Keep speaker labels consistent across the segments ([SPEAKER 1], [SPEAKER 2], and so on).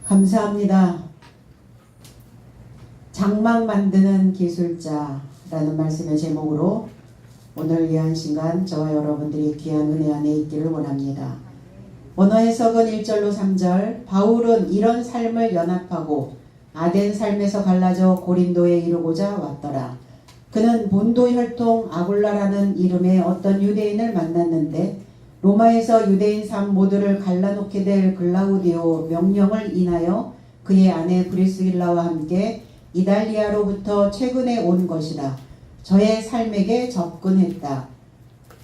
[SPEAKER 1] 감사합니다. 장막 만드는 기술자라는 말씀의 제목으로 오늘 귀한 시간 저와 여러분들이 귀한 은혜 안에 있기를 원합니다. 원어 해석은 1절로 3절. 바울은 이런 삶을 연합하고 아덴 삶에서 갈라져 고린도에 이르고자 왔더라. 그는 본도 혈통 아굴라라는 이름의 어떤 유대인을 만났는데 로마에서 유대인 삶 모두를 갈라놓게 될 글라우디오 명령을 인하여 그의 아내 브리스길라와 함께 이달리아로부터 최근에 온 것이라. 저의 삶에게 접근했다.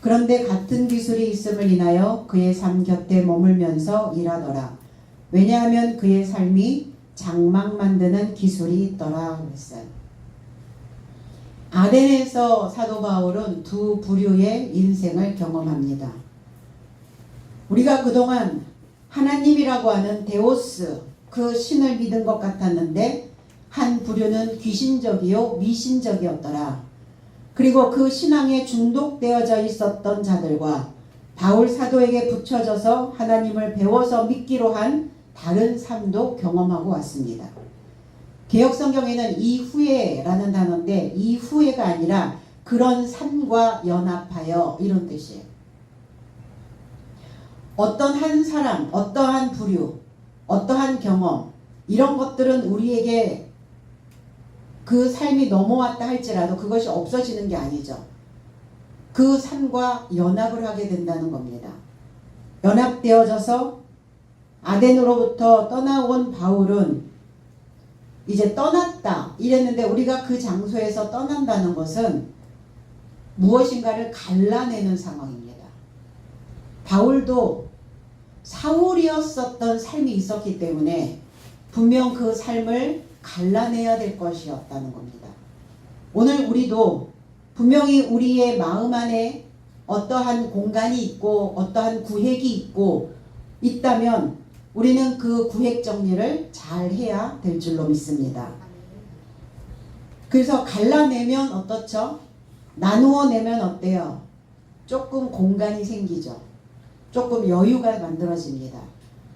[SPEAKER 1] 그런데 같은 기술이 있음을 인하여 그의 삶 곁에 머물면서 일하더라. 왜냐하면 그의 삶이 장막 만드는 기술이 있더라 그랬어요. 아덴에서 사도 바울은 두 부류의 인생을 경험합니다. 우리가 그동안 하나님이라고 하는 데오스, 그 신을 믿은 것 같았는데 한 부류는 귀신적이요 미신적이었더라. 그리고 그 신앙에 중독되어져 있었던 자들과 바울 사도에게 붙여져서 하나님을 배워서 믿기로 한 다른 삶도 경험하고 왔습니다. 개역성경에는 이후에라는 단어인데 이후에가 아니라 그런 삶과 연합하여 이런 뜻이에요. 어떤 한 사람, 어떠한 부류, 어떠한 경험 이런 것들은 우리에게 그 삶이 넘어왔다 할지라도 그것이 없어지는 게 아니죠. 그 삶과 연합을 하게 된다는 겁니다. 연합되어져서 아덴으로부터 떠나온 바울은 이제 떠났다 이랬는데 우리가 그 장소에서 떠난다는 것은 무엇인가를 갈라내는 상황입니다. 바울도 사울이었었던 삶이 있었기 때문에 분명 그 삶을 갈라내야 될 것이었다는 겁니다. 오늘 우리도 분명히 우리의 마음 안에 어떠한 공간이 있고 어떠한 구획이 있고 있다면 우리는 그 구획 정리를 잘 해야 될 줄로 믿습니다. 그래서 갈라내면 어떻죠? 나누어 내면 어때요? 조금 공간이 생기죠. 조금 여유가 만들어집니다.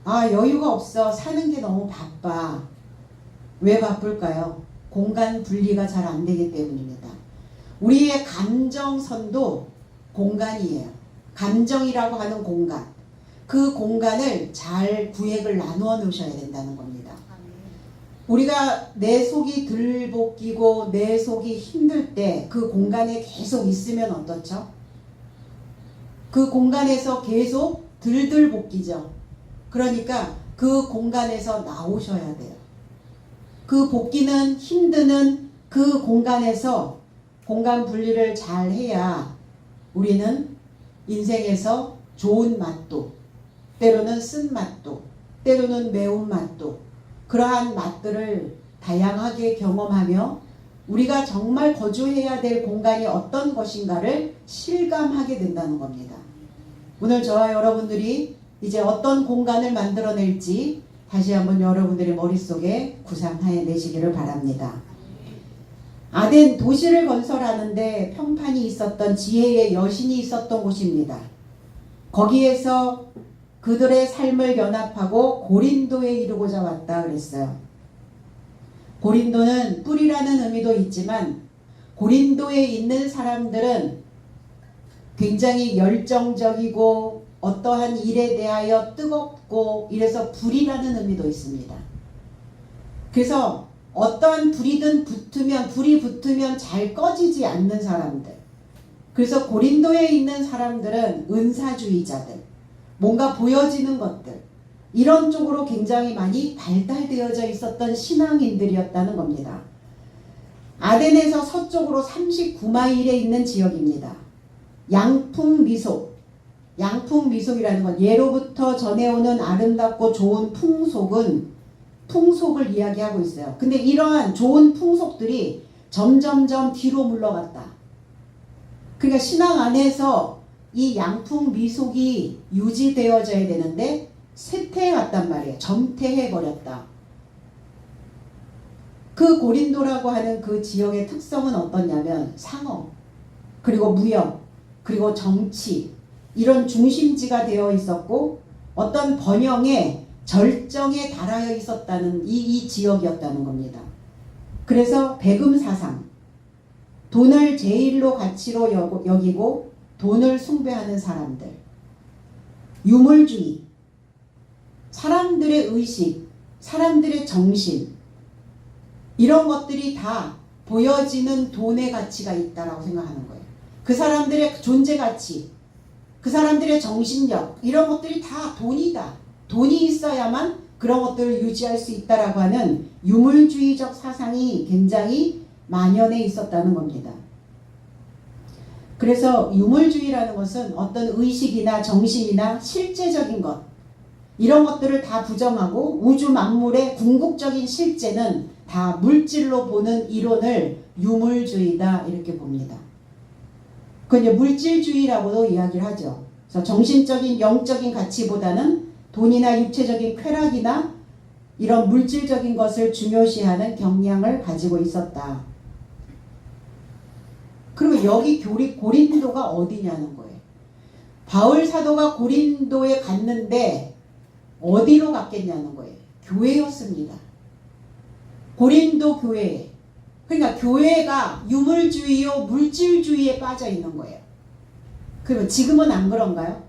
[SPEAKER 1] 아, 여유가 없어. 사는 게 너무 바빠. 왜 바쁠까요? 공간 분리가 잘 안 되기 때문입니다. 우리의 감정선도 공간이에요. 감정이라고 하는 공간. 그 공간을 잘 구획을 나누어 놓으셔야 된다는 겁니다. 우리가 내 속이 들볶이고 내 속이 힘들 때 그 공간에 계속 있으면 어떻죠? 그 공간에서 계속 들볶이죠. 그러니까 그 공간에서 나오셔야 돼요. 그 복귀는 힘드는 그 공간에서 공간 분리를 잘 해야 우리는 인생에서 좋은 맛도, 때로는 쓴맛도, 때로는 매운맛도 그러한 맛들을 다양하게 경험하며 우리가 정말 거주해야 될 공간이 어떤 것인가를 실감하게 된다는 겁니다. 오늘 저와 여러분들이 이제 어떤 공간을 만들어낼지 다시 한번 여러분들의 머릿속에 구상해내시기를 바랍니다. 아덴 도시를 건설하는데 평판이 있었던 지혜의 여신이 있었던 곳입니다. 거기에서 그들의 삶을 연합하고 고린도에 이르고자 왔다 그랬어요. 고린도는 뿔이라는 의미도 있지만 고린도에 있는 사람들은 굉장히 열정적이고 어떠한 일에 대하여 뜨겁고 이래서 불이라는 의미도 있습니다. 그래서 어떠한 불이 붙으면 잘 꺼지지 않는 사람들. 그래서 고린도에 있는 사람들은 은사주의자들, 뭔가 보여지는 것들 이런 쪽으로 굉장히 많이 발달되어져 있었던 신앙인들이었다는 겁니다. 아덴에서 서쪽으로 39마일에 있는 지역입니다. 양풍미속이라는 건 예로부터 전해오는 아름답고 좋은 풍속을 이야기하고 있어요. 근데 이러한 좋은 풍속들이 점점점 뒤로 물러갔다. 그러니까 신앙 안에서 이 양풍미속이 유지되어져야 되는데 쇠퇴해갔단 말이에요. 점퇴해버렸다. 그 고린도라고 하는 그 지역의 특성은 어떠냐면 상업, 그리고 무역, 그리고 정치 이런 중심지가 되어 있었고 어떤 번영의 절정에 달하여 있었다는 이 지역이었다는 겁니다. 그래서 배금 사상, 돈을 제일로 가치로 여기고 돈을 숭배하는 사람들, 유물주의, 사람들의 의식, 사람들의 정신, 이런 것들이 다 보여지는 돈의 가치가 있다라고 생각하는 거예요. 그 사람들의 존재 가치, 그 사람들의 정신력, 이런 것들이 다 돈이다. 돈이 있어야만 그런 것들을 유지할 수 있다라고 하는 유물주의적 사상이 굉장히 만연해 있었다는 겁니다. 그래서 유물주의라는 것은 어떤 의식이나 정신이나 실제적인 것, 이런 것들을 다 부정하고 우주 만물의 궁극적인 실제는 다 물질로 보는 이론을 유물주의다 이렇게 봅니다. 그건 이제 물질주의라고도 이야기를 하죠. 그래서 정신적인 영적인 가치보다는 돈이나 육체적인 쾌락이나 이런 물질적인 것을 중요시하는 경향을 가지고 있었다. 그리고 여기 고린도가 어디냐는 거예요. 바울 사도가 고린도에 갔는데 어디로 갔겠냐는 거예요. 교회였습니다. 고린도 교회. 그러니까 교회가 유물주의요 물질주의에 빠져 있는 거예요. 그러면 지금은 안 그런가요?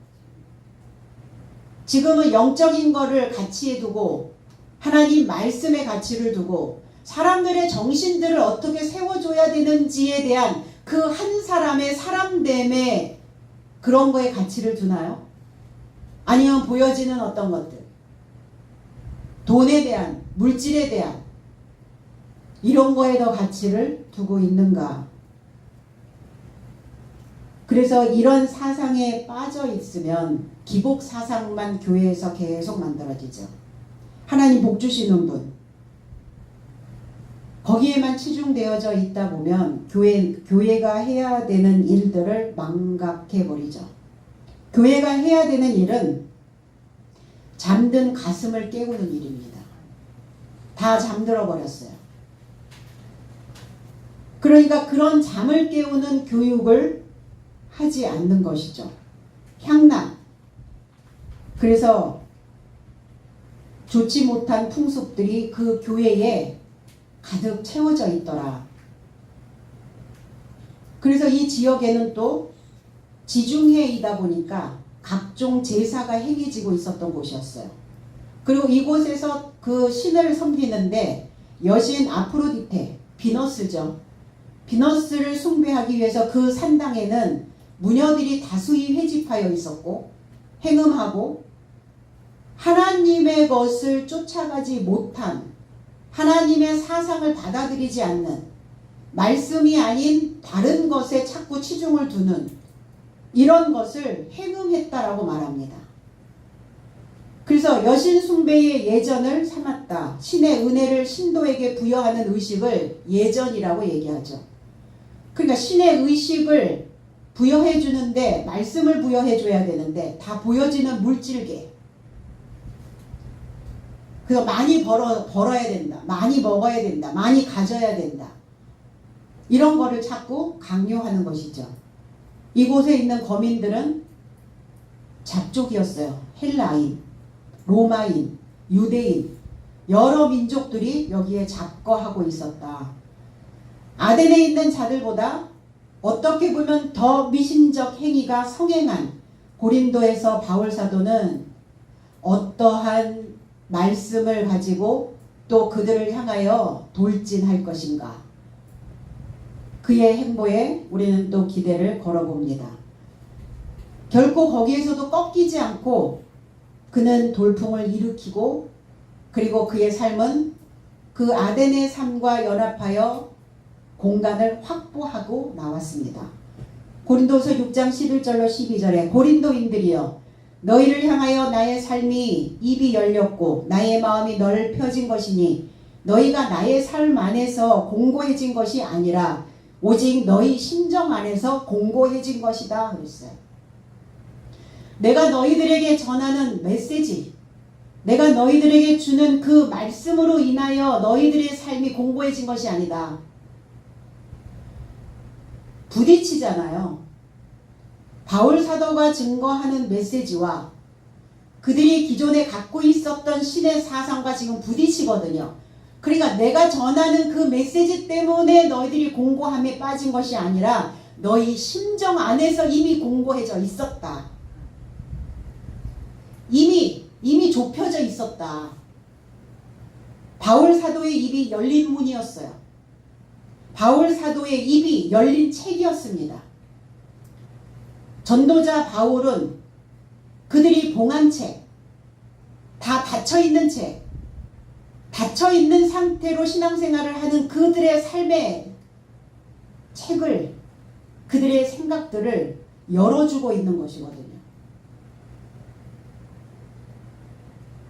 [SPEAKER 1] 지금은 영적인 거를 가치에 두고 하나님 말씀의 가치를 두고 사람들의 정신들을 어떻게 세워줘야 되는지에 대한 그 한 사람의 사람됨의 그런 거에 가치를 두나요? 아니면 보여지는 어떤 것들, 돈에 대한, 물질에 대한 이런 거에 더 가치를 두고 있는가? 그래서 이런 사상에 빠져 있으면 기복 사상만 교회에서 계속 만들어지죠. 하나님 복 주시는 분, 거기에만 치중되어져 있다 보면 교회가 해야 되는 일들을 망각해버리죠. 교회가 해야 되는 일은 잠든 가슴을 깨우는 일입니다. 다 잠들어 버렸어요. 그러니까 그런 잠을 깨우는 교육을 하지 않는 것이죠. 향락. 그래서 좋지 못한 풍습들이 그 교회에 가득 채워져 있더라. 그래서 이 지역에는 또 지중해이다 보니까 각종 제사가 행해지고 있었던 곳이었어요. 그리고 이곳에서 그 신을 섬기는데 여신 아프로디테, 비너스죠. 비너스를 숭배하기 위해서 그 산당에는 무녀들이 다수히 회집하여 있었고 행음하고 하나님의 것을 쫓아가지 못한, 하나님의 사상을 받아들이지 않는, 말씀이 아닌 다른 것에 자꾸 치중을 두는 이런 것을 행음했다라고 말합니다. 그래서 여신 숭배의 예전을 삼았다. 신의 은혜를 신도에게 부여하는 의식을 예전이라고 얘기하죠. 그러니까 신의 의식을 부여해 주는데, 말씀을 부여해 줘야 되는데 다 보여지는 물질계. 그래서 많이 벌어야 된다. 많이 먹어야 된다. 많이 가져야 된다. 이런 거를 자꾸 강요하는 것이죠. 이곳에 있는 거민들은 잡족이었어요. 헬라인, 로마인, 유대인, 여러 민족들이 여기에 잡거하고 있었다. 아덴에 있는 자들보다 어떻게 보면 더 미신적 행위가 성행한 고린도에서 바울 사도는 어떠한 말씀을 가지고 또 그들을 향하여 돌진할 것인가? 그의 행보에 우리는 또 기대를 걸어봅니다. 결코 거기에서도 꺾이지 않고 그는 돌풍을 일으키고, 그리고 그의 삶은 그 아덴의 삶과 연합하여 공간을 확보하고 나왔습니다. 고린도서 6장 11절로 12절에 고린도인들이여, 너희를 향하여 나의 삶이 입이 열렸고 나의 마음이 넓혀진 것이니 너희가 나의 삶 안에서 공고해진 것이 아니라 오직 너희 심정 안에서 공고해진 것이다 그랬어요. 내가 너희들에게 전하는 메시지, 내가 너희들에게 주는 그 말씀으로 인하여 너희들의 삶이 공고해진 것이 아니다. 부딪히잖아요. 바울 사도가 증거하는 메시지와 그들이 기존에 갖고 있었던 신의 사상과 지금 부딪히거든요. 그러니까 내가 전하는 그 메시지 때문에 너희들이 공고함에 빠진 것이 아니라 너희 심정 안에서 이미 공고해져 있었다. 이미 좁혀져 있었다. 바울 사도의 입이 열린 문이었어요. 바울 사도의 입이 열린 책이었습니다. 전도자 바울은 그들이 봉한 책, 다 닫혀있는 책, 닫혀있는 상태로 신앙생활을 하는 그들의 삶의 책을, 그들의 생각들을 열어주고 있는 것이거든요.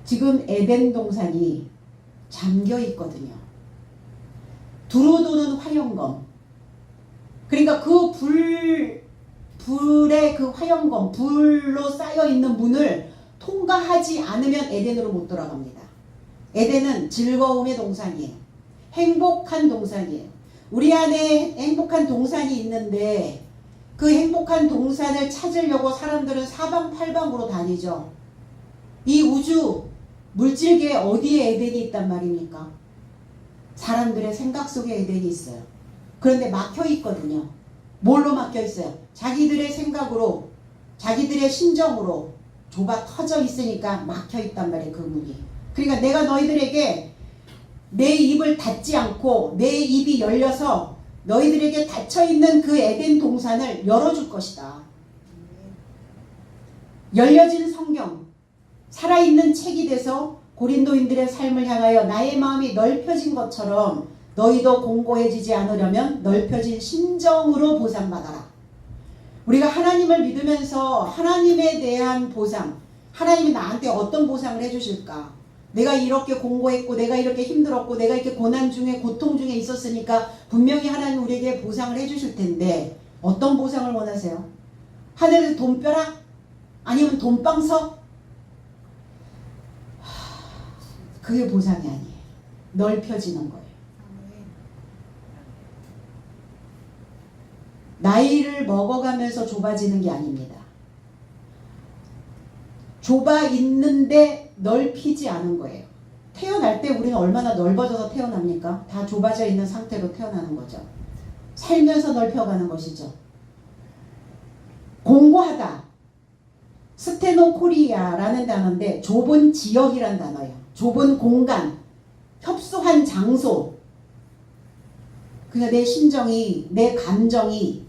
[SPEAKER 1] 지금 에덴 동산이 잠겨 있거든요. 두루 도는 화영검. 그러니까 그 불의 그 화영검, 불로 쌓여 있는 문을 통과하지 않으면 에덴으로 못 돌아갑니다. 에덴은 즐거움의 동산이에요. 행복한 동산이에요. 우리 안에 행복한 동산이 있는데 그 행복한 동산을 찾으려고 사람들은 사방팔방으로 다니죠. 이 우주 물질계에 어디에 에덴이 있단 말입니까? 사람들의 생각 속에 에덴이 있어요. 그런데 막혀 있거든요. 뭘로 막혀 있어요? 자기들의 생각으로, 자기들의 심정으로 좁아 터져 있으니까 막혀 있단 말이에요. 그 문이. 그러니까 내가 너희들에게 내 입을 닫지 않고 내 입이 열려서 너희들에게 닫혀있는 그 에덴 동산을 열어줄 것이다. 열려진 성경, 살아있는 책이 돼서 고린도인들의 삶을 향하여 나의 마음이 넓혀진 것처럼 너희도 공고해지지 않으려면 넓혀진 심정으로 보상받아라. 우리가 하나님을 믿으면서 하나님에 대한 보상, 하나님이 나한테 어떤 보상을 해주실까? 내가 이렇게 공고했고 내가 이렇게 힘들었고 내가 이렇게 고난 중에 고통 중에 있었으니까 분명히 하나님 우리에게 보상을 해주실 텐데 어떤 보상을 원하세요? 하늘에서 돈벼락? 아니면 돈방석? 그게 보상이 아니에요. 넓혀지는 거예요. 나이를 먹어가면서 좁아지는 게 아닙니다. 좁아 있는데 넓히지 않은 거예요. 태어날 때 우리는 얼마나 넓어져서 태어납니까? 다 좁아져 있는 상태로 태어나는 거죠. 살면서 넓혀가는 것이죠. 공고하다. 스테노코리아라는 단어인데 좁은 지역이란 단어예요. 좁은 공간, 협소한 장소. 그러니까 내 심정이, 내 감정이,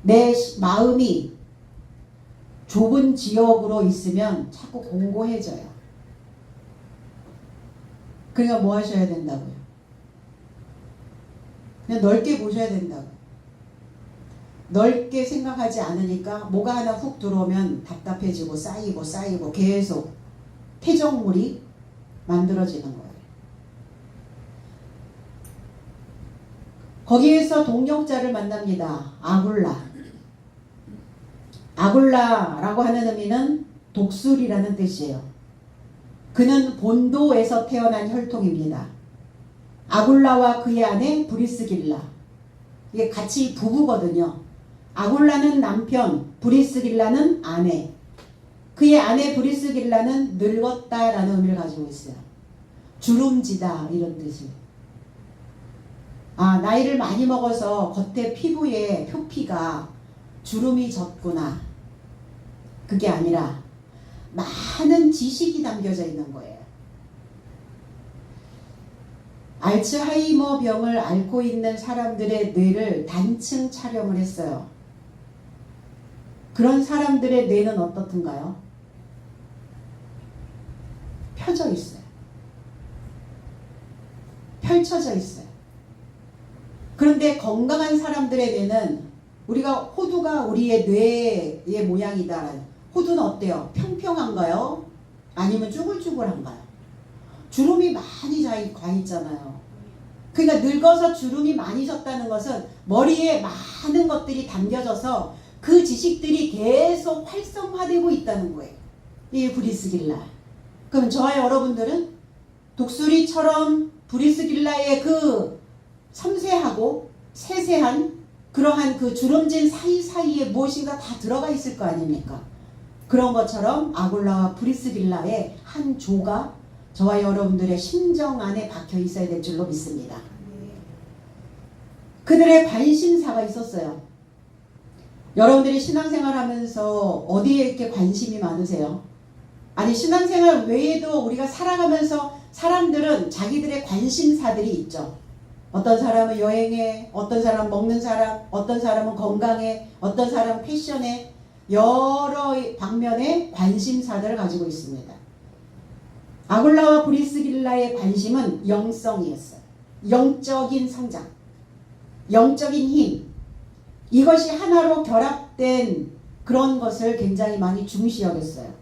[SPEAKER 1] 내 마음이 좁은 지역으로 있으면 자꾸 공고해져요. 그러니까 뭐 하셔야 된다고요? 그냥 넓게 보셔야 된다고요. 넓게 생각하지 않으니까 뭐가 하나 훅 들어오면 답답해지고 쌓이고 계속 태정물이 만들어지는 거예요. 거기에서 동역자를 만납니다. 아굴라라고 하는 의미는 독수리라는 뜻이에요. 그는 본도에서 태어난 혈통입니다. 아굴라와 그의 아내 브리스길라. 이게 같이 부부거든요. 아굴라는 남편, 브리스길라는 아내. 그의 아내 브리스길라는 늙었다라는 의미를 가지고 있어요. 주름지다 이런 뜻이. 아, 나이를 많이 먹어서 겉에 피부에 표피가 주름이 졌구나. 그게 아니라 많은 지식이 담겨져 있는 거예요. 알츠하이머 병을 앓고 있는 사람들의 뇌를 단층 촬영을 했어요. 그런 사람들의 뇌는 어떻든가요? 펴져 있어요. 펼쳐져 있어요. 그런데 건강한 사람들의 뇌는 우리가 호두가 우리의 뇌의 모양이다. 호두는 어때요? 평평한가요? 아니면 쭈글쭈글한가요? 주름이 많이 가 있잖아요. 그러니까 늙어서 주름이 많이 졌다는 것은 머리에 많은 것들이 담겨져서 그 지식들이 계속 활성화되고 있다는 거예요. 이 브리스길라. 그럼 저와 여러분들은 독수리처럼 브리스길라의 그 섬세하고 세세한 그러한 그 주름진 사이사이에 무엇인가 다 들어가 있을 거 아닙니까? 그런 것처럼 아굴라와 브리스길라의 한 조가 저와 여러분들의 심정 안에 박혀 있어야 될 줄로 믿습니다. 그들의 관심사가 있었어요. 여러분들이 신앙생활 하면서 어디에 이렇게 관심이 많으세요? 아니, 신앙생활 외에도 우리가 살아가면서 사람들은 자기들의 관심사들이 있죠. 어떤 사람은 여행에, 어떤 사람은 먹는 사람, 어떤 사람은 건강에, 어떤 사람은 패션에, 여러 방면의 관심사들을 가지고 있습니다. 아굴라와 브리스길라의 관심은 영성이었어요. 영적인 성장, 영적인 힘, 이것이 하나로 결합된 그런 것을 굉장히 많이 중시 여겼어요.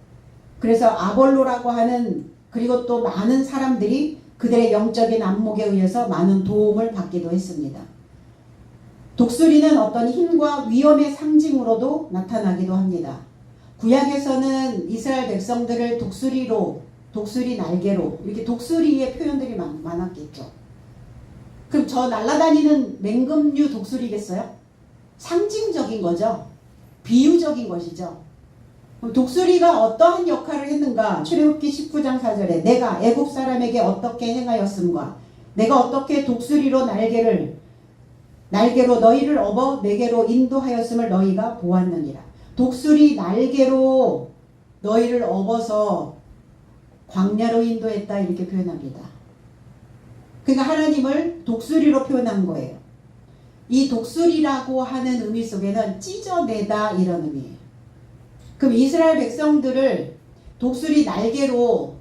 [SPEAKER 1] 그래서 아볼로라고 하는, 그리고 또 많은 사람들이 그들의 영적인 안목에 의해서 많은 도움을 받기도 했습니다. 독수리는 어떤 힘과 위험의 상징으로도 나타나기도 합니다. 구약에서는 이스라엘 백성들을 독수리로, 독수리 날개로, 이렇게 독수리의 표현들이 많았겠죠. 그럼 저 날아다니는 맹금류 독수리겠어요? 상징적인 거죠. 비유적인 것이죠. 그럼 독수리가 어떠한 역할을 했는가? 출애굽기 19장 4절에 내가 애굽 사람에게 어떻게 행하였음과 내가 어떻게 독수리로 날개로 너희를 업어 내게로 인도하였음을 너희가 보았느니라. 독수리 날개로 너희를 업어서 광야로 인도했다, 이렇게 표현합니다. 그러니까 하나님을 독수리로 표현한 거예요. 이 독수리라고 하는 의미 속에는 찢어내다, 이런 의미예요. 그럼 이스라엘 백성들을 독수리 날개로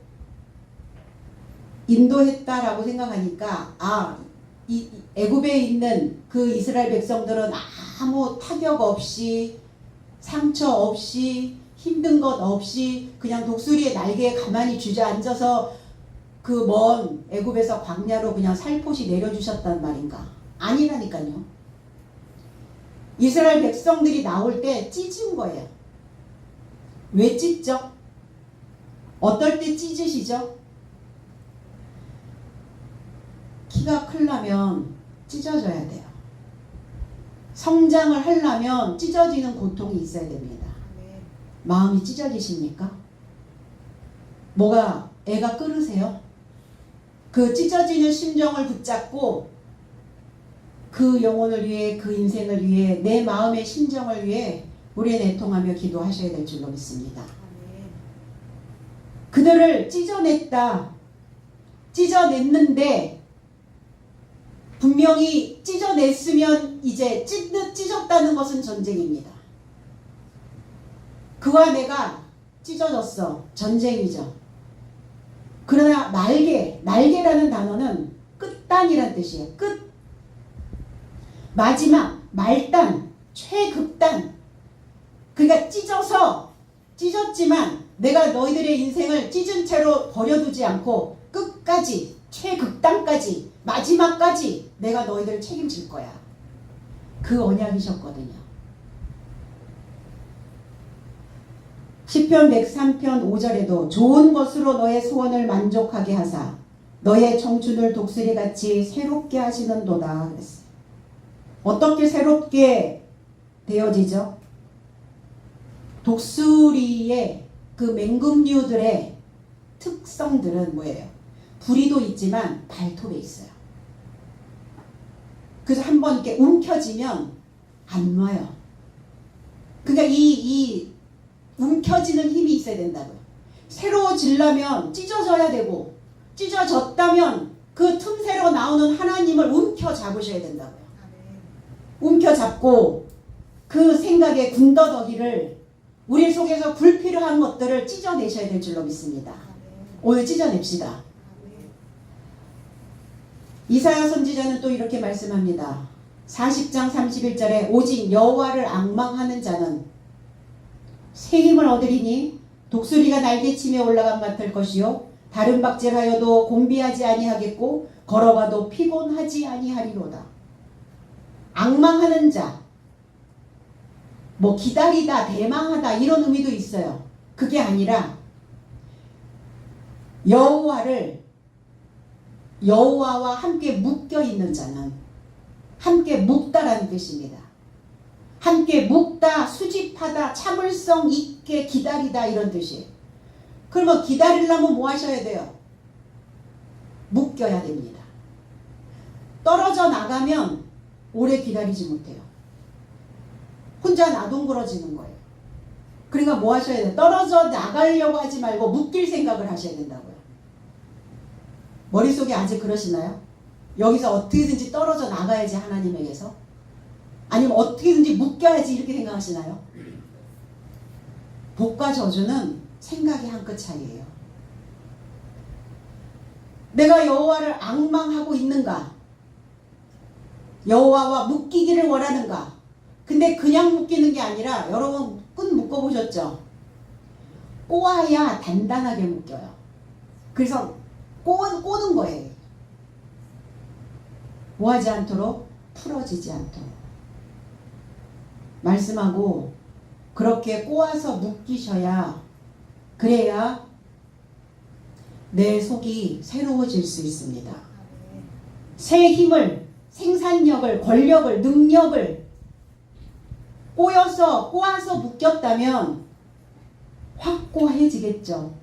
[SPEAKER 1] 인도했다라고 생각하니까, 이 애굽에 있는 그 이스라엘 백성들은 아무 타격 없이, 상처 없이, 힘든 것 없이 그냥 독수리의 날개에 가만히 주저앉아서 그 먼 애굽에서 광야로 그냥 살포시 내려주셨단 말인가? 아니라니까요. 이스라엘 백성들이 나올 때 찢은 거예요. 왜 찢죠? 어떨 때 찢으시죠? 키가 크려면 찢어져야 돼요. 성장을 하려면 찢어지는 고통이 있어야 됩니다. 마음이 찢어지십니까? 뭐가 애가 끓으세요? 그 찢어지는 심정을 붙잡고 그 영혼을 위해, 그 인생을 위해, 내 마음의 심정을 위해 우리는 애통하며 기도하셔야 될 줄로 믿습니다. 그들을 찢어냈다. 찢어냈는데 분명히 찢어냈으면 이제 찢었다는 것은 전쟁입니다. 그와 내가 찢어졌어. 전쟁이죠. 그러나 날개라는 단어는 끝단이란 뜻이에요. 끝. 마지막, 말단, 최극단. 그러니까 찢었지만 내가 너희들의 인생을 찢은 채로 버려두지 않고 끝까지, 최극단까지, 마지막까지 내가 너희들을 책임질 거야. 그 언약이셨거든요. 시편 103편 5절에도 좋은 것으로 너의 소원을 만족하게 하사 너의 청춘을 독수리같이 새롭게 하시는도다 그랬어요. 어떻게 새롭게 되어지죠? 독수리의 그 맹금류들의 특성들은 뭐예요? 부리도 있지만 발톱에 있어요. 그래서 한번 이렇게 움켜쥐면 안 놔요. 그러니까 이 움켜쥐는 힘이 있어야 된다고요. 새로워지려면 찢어져야 되고, 찢어졌다면 그 틈새로 나오는 하나님을 움켜잡으셔야 된다고요. 움켜잡고 그 생각의 군더더기를, 우리 속에서 불필요한 것들을 찢어내셔야 될 줄로 믿습니다. 오늘 찢어냅시다. 이사야 선지자는 또 이렇게 말씀합니다. 40장 31절에 오직 여호와를 앙망하는 자는 새 힘을 얻으리니 독수리가 날개치며 올라감 같을 것이요 다른 박질하여도 곤비하지 아니하겠고 걸어가도 피곤하지 아니하리로다. 앙망하는 자, 뭐 기다리다, 대망하다 이런 의미도 있어요. 그게 아니라 여호와와 함께 묶여 있는 자는, 함께 묶다라는 뜻입니다. 함께 묵다, 수집하다, 참을성 있게 기다리다 이런 뜻이에요. 그러면 기다리려면 뭐 하셔야 돼요? 묶여야 됩니다. 떨어져 나가면 오래 기다리지 못해요. 혼자 나동그러지는 거예요. 그러니까 뭐 하셔야 돼요? 떨어져 나가려고 하지 말고 묶일 생각을 하셔야 된다고요. 머릿속에 아직 그러시나요? 여기서 어떻게든지 떨어져 나가야지 하나님에게서? 아니면 어떻게든지 묶여야지 이렇게 생각하시나요? 복과 저주는 생각의 한 끗 차이예요. 내가 여호와를 앙망하고 있는가? 여호와와 묶이기를 원하는가? 근데 그냥 묶이는 게 아니라 여러분 끈 묶어보셨죠? 꼬아야 단단하게 묶여요. 그래서 꼬는 거예요. 뭐 하지 않도록? 풀어지지 않도록. 말씀하고 그렇게 꼬아서 묶이셔야, 그래야 내 속이 새로워질 수 있습니다. 새 힘을, 생산력을, 권력을, 능력을 꼬아서 묶였다면 확고해지겠죠.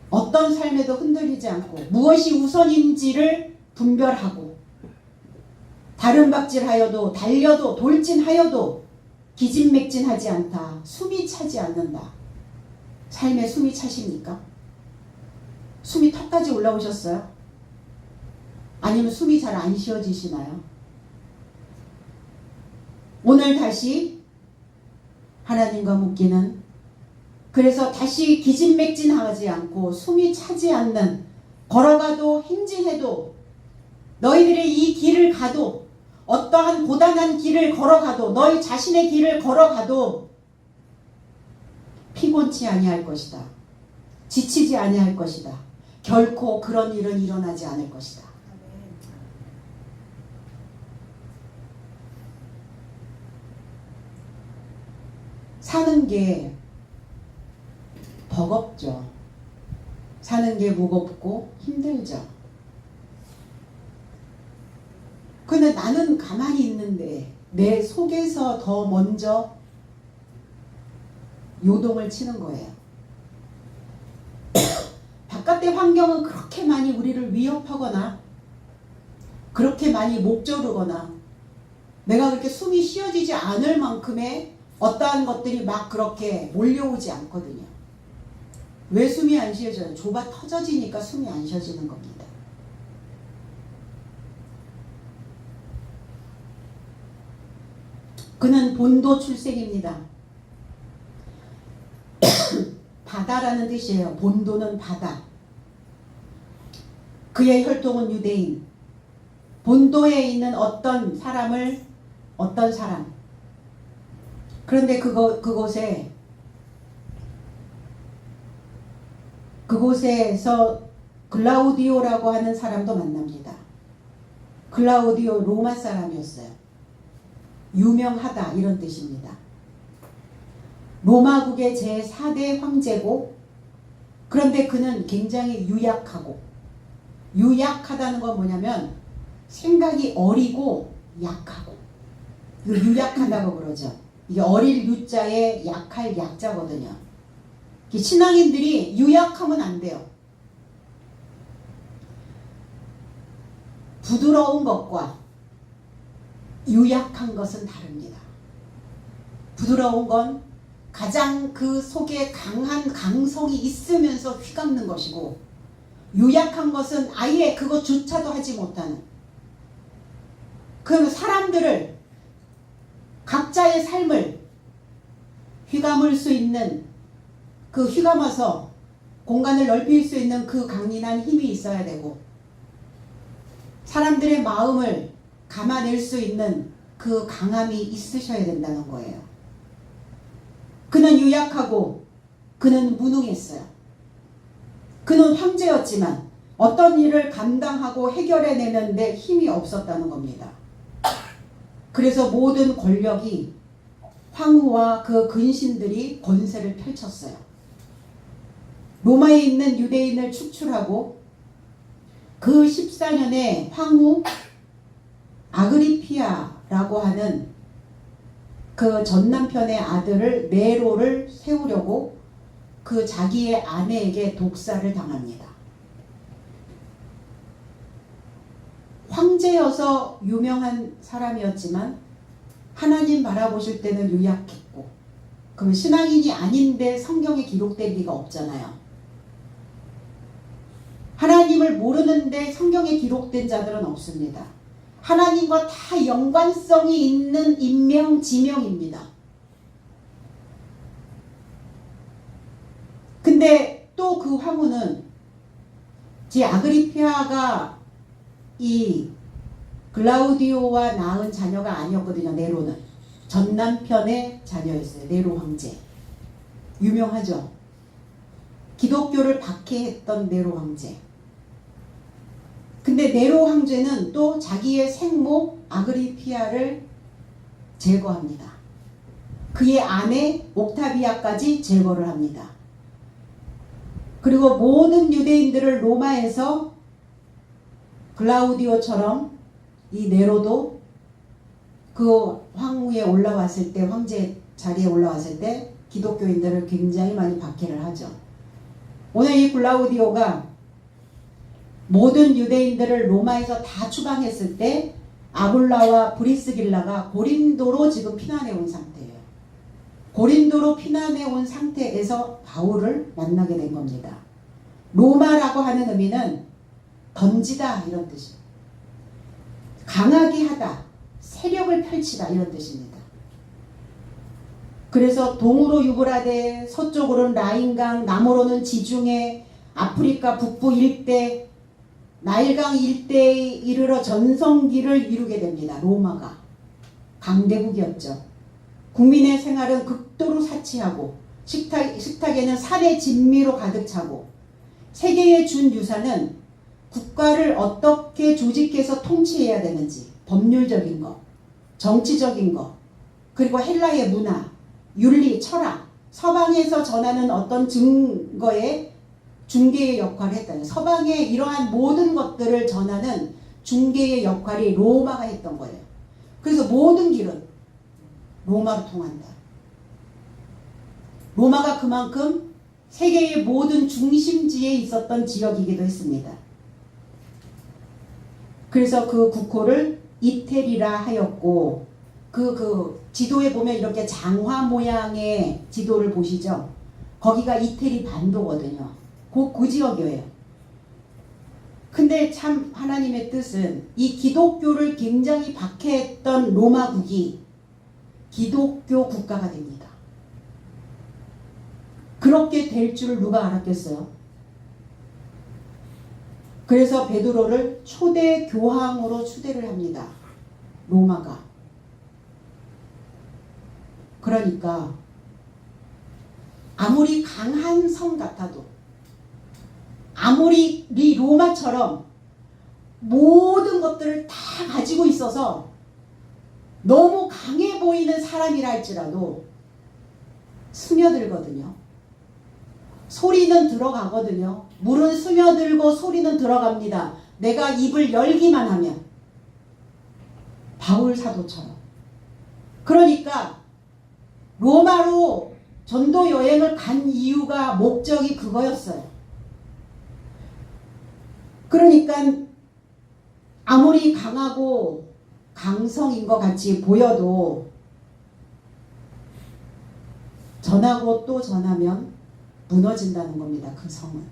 [SPEAKER 1] 어떤 삶에도 흔들리지 않고 무엇이 우선인지를 분별하고 다름박질하여도 달려도 돌진하여도 기진맥진하지 않다. 숨이 차지 않는다. 삶에 숨이 차십니까? 숨이 턱까지 올라오셨어요? 아니면 숨이 잘 안 쉬어지시나요? 오늘 다시 하나님과 묶이는, 그래서 다시 기진맥진하지 않고 숨이 차지 않는, 걸어가도 행진해도 너희들의 이 길을 가도, 어떠한 고단한 길을 걸어가도, 너희 자신의 길을 걸어가도 피곤치 아니할 것이다. 지치지 아니할 것이다. 결코 그런 일은 일어나지 않을 것이다. 사는 게 버겁죠. 사는 게 무겁고 힘들죠. 근데 나는 가만히 있는데 내 속에서 더 먼저 요동을 치는 거예요. 바깥의 환경은 그렇게 많이 우리를 위협하거나 그렇게 많이 목조르거나 내가 그렇게 숨이 쉬어지지 않을 만큼의 어떠한 것들이 막 그렇게 몰려오지 않거든요. 왜 숨이 안 쉬어져요? 좁아 터져지니까 숨이 안 쉬어지는 겁니다. 그는 본도 출생입니다. 바다라는 뜻이에요. 본도는 바다. 그의 혈통은 유대인. 본도에 있는 어떤 사람. 그런데 그곳에서 글라우디오라고 하는 사람도 만납니다. 글라우디오 로마 사람이었어요. 유명하다 이런 뜻입니다. 로마국의 제4대 황제고, 그런데 그는 굉장히 유약하다는 건 뭐냐면 생각이 어리고 약하고, 유약하다고 그러죠. 이게 어릴 유자에 약할 약자거든요. 신앙인들이 유약하면 안 돼요. 부드러운 것과 유약한 것은 다릅니다. 부드러운 건 가장 그 속에 강한 강성이 있으면서 휘감는 것이고, 유약한 것은 아예 그것조차도 하지 못하는, 그러면 사람들을, 각자의 삶을 휘감을 수 있는, 그 휘감아서 공간을 넓힐 수 있는 그 강인한 힘이 있어야 되고, 사람들의 마음을 감아낼 수 있는 그 강함이 있으셔야 된다는 거예요. 그는 유약하고 그는 무능했어요. 그는 황제였지만 어떤 일을 감당하고 해결해내는데 힘이 없었다는 겁니다. 그래서 모든 권력이, 황후와 그 근신들이 권세를 펼쳤어요. 로마에 있는 유대인을 축출하고 그 14년에 황후 아그리피아라고 하는 그 전 남편의 아들을 네로를 세우려고 그 자기의 아내에게 독살을 당합니다. 황제여서 유명한 사람이었지만 하나님 바라보실 때는 유약했고, 그럼 신앙인이 아닌데 성경에 기록된 리가 없잖아요. 하나님을 모르는데 성경에 기록된 자들은 없습니다. 하나님과 다 연관성이 있는 인명, 지명입니다. 근데 또 그 황후는 제 아그리피아가 이 글라우디오와 낳은 자녀가 아니었거든요. 네로는 전 남편의 자녀였어요. 네로 황제. 유명하죠. 기독교를 박해했던 네로 황제. 근데 네로 황제는 또 자기의 생모 아그리피아를 제거합니다. 그의 아내 옥타비아까지 제거를 합니다. 그리고 모든 유대인들을 로마에서 글라우디오처럼 이 네로도 그 황후에 올라왔을 때, 황제 자리에 올라왔을 때 기독교인들을 굉장히 많이 박해를 하죠. 오늘 이 글라우디오가 모든 유대인들을 로마에서 다 추방했을 때 아굴라와 브리스길라가 고린도로 지금 피난해 온 상태예요. 고린도로 피난해 온 상태에서 바울을 만나게 된 겁니다. 로마라고 하는 의미는 던지다 이런 뜻이에요. 강하게 하다, 세력을 펼치다 이런 뜻입니다. 그래서 동으로 유브라데, 서쪽으로는 라인강, 남으로는 지중해, 아프리카 북부 일대, 나일강 일대에 이르러 전성기를 이루게 됩니다. 로마가 강대국이었죠. 국민의 생활은 극도로 사치하고 식탁에는 산의 진미로 가득 차고, 세계에 준 유산은 국가를 어떻게 조직해서 통치해야 되는지, 법률적인 것, 정치적인 것, 그리고 헬라의 문화, 윤리, 철학, 서방에서 전하는 어떤 증거의 중개의 역할을 했다. 서방의 이러한 모든 것들을 전하는 중개의 역할이 로마가 했던 거예요. 그래서 모든 길은 로마로 통한다. 로마가 그만큼 세계의 모든 중심지에 있었던 지역이기도 했습니다. 그래서 그 국호를 이태리라 하였고, 그 지도에 보면 이렇게 장화 모양의 지도를 보시죠. 거기가 이태리 반도거든요. 그 지역이에요. 근데 참 하나님의 뜻은 이 기독교를 굉장히 박해했던 로마국이 기독교 국가가 됩니다. 그렇게 될 줄 누가 알았겠어요? 그래서 베드로를 초대 교황으로 추대를 합니다. 로마가. 그러니까 아무리 강한 성 같아도, 아무리 로마처럼 모든 것들을 다 가지고 있어서 너무 강해 보이는 사람이라 할지라도 스며들거든요. 소리는 들어가거든요. 물은 스며들고 소리는 들어갑니다. 내가 입을 열기만 하면. 바울 사도처럼. 그러니까 로마로 전도 여행을 간 이유가, 목적이 그거였어요. 그러니까 아무리 강하고 강성인 것 같이 보여도 전하고 또 전하면 무너진다는 겁니다. 그 성은.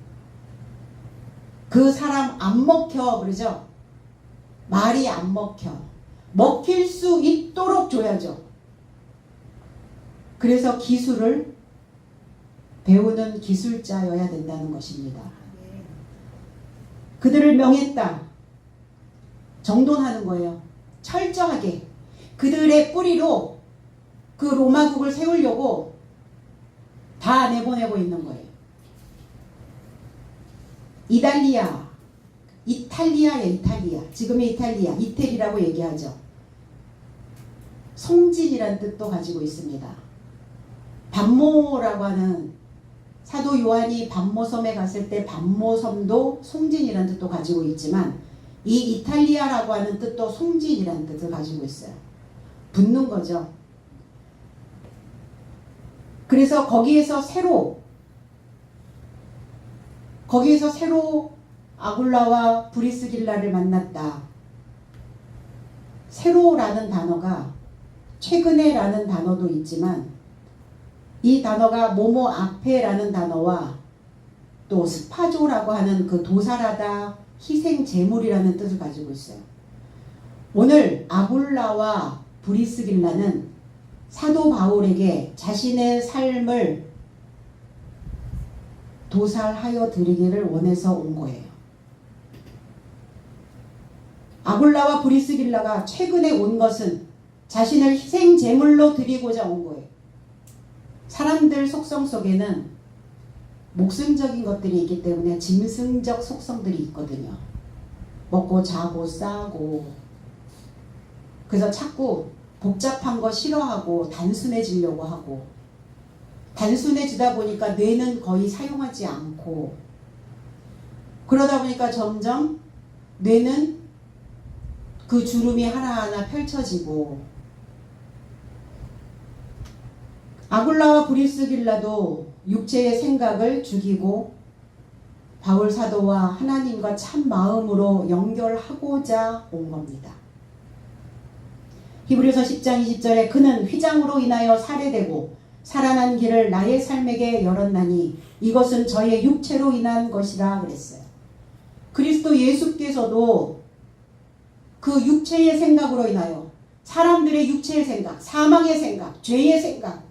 [SPEAKER 1] 그 사람 안 먹혀 그러죠. 말이 안 먹혀. 먹힐 수 있도록 줘야죠. 그래서 기술을 배우는 기술자여야 된다는 것입니다. 그들을 명했다. 정돈하는 거예요. 철저하게. 그들의 뿌리로 그 로마국을 세우려고 다 내보내고 있는 거예요. 이탈리아예요. 이탈리아. 지금의 이탈리아. 이태리라고 얘기하죠. 송진이라는 뜻도 가지고 있습니다. 반모라고 하는, 사도 요한이 반모섬에 갔을 때 반모섬도 송진이라는 뜻도 가지고 있지만, 이 이탈리아라고 하는 뜻도 송진이라는 뜻을 가지고 있어요. 붙는 거죠. 그래서 거기에서 새로 아굴라와 브리스길라를 만났다. 새로라는 단어가 최근에라는 단어도 있지만 이 단어가 뭐뭐 앞에라는 단어와 또 스파조라고 하는 그 도살하다, 희생 제물이라는 뜻을 가지고 있어요. 오늘 아굴라와 브리스길라는 사도 바울에게 자신의 삶을 도살하여 드리기를 원해서 온 거예요. 아굴라와 브리스길라가 최근에 온 것은 자신을 희생 제물로 드리고자 온 거예요. 사람들 속성 속에는 목숨적인 것들이 있기 때문에 짐승적 속성들이 있거든요. 먹고 자고 싸고. 그래서 자꾸 복잡한 거 싫어하고 단순해지려고 하고, 단순해지다 보니까 뇌는 거의 사용하지 않고, 그러다 보니까 점점 뇌는 그 주름이 하나하나 펼쳐지고, 아굴라와 브리스길라도 육체의 생각을 죽이고 바울 사도와 하나님과 참 마음으로 연결하고자 온 겁니다. 히브리서 10장 20절에 그는 휘장으로 인하여 살해되고 살아난 길을 나의 삶에게 열었나니 이것은 저의 육체로 인한 것이라 그랬어요. 그리스도 예수께서도 그 육체의 생각으로 인하여 사람들의 육체의 생각, 사망의 생각, 죄의 생각,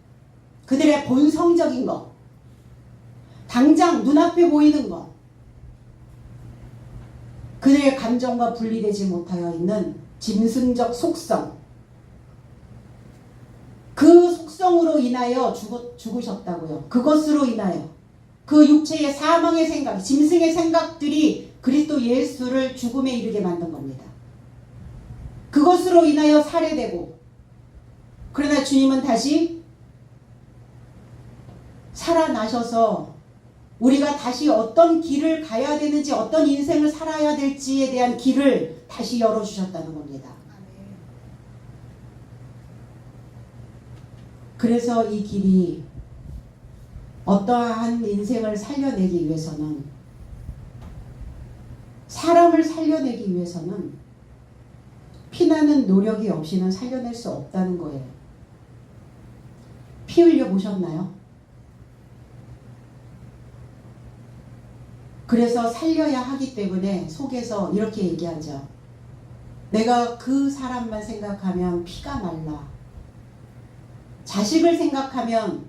[SPEAKER 1] 그들의 본성적인 것, 당장 눈앞에 보이는 것, 그들의 감정과 분리되지 못하여 있는 짐승적 속성, 그 속성으로 인하여 죽으셨다고요. 그것으로 인하여 그 육체의 사망의 생각, 짐승의 생각들이 그리스도 예수를 죽음에 이르게 만든 겁니다. 그것으로 인하여 살해되고, 그러나 주님은 다시 살아나셔서 우리가 다시 어떤 길을 가야 되는지, 어떤 인생을 살아야 될지에 대한 길을 다시 열어주셨다는 겁니다. 그래서 이 길이 어떠한 인생을 살려내기 위해서는, 사람을 살려내기 위해서는 피나는 노력이 없이는 살려낼 수 없다는 거예요. 피 흘려 보셨나요? 그래서 살려야 하기 때문에 속에서 이렇게 얘기하죠. 내가 그 사람만 생각하면 피가 말라. 자식을 생각하면,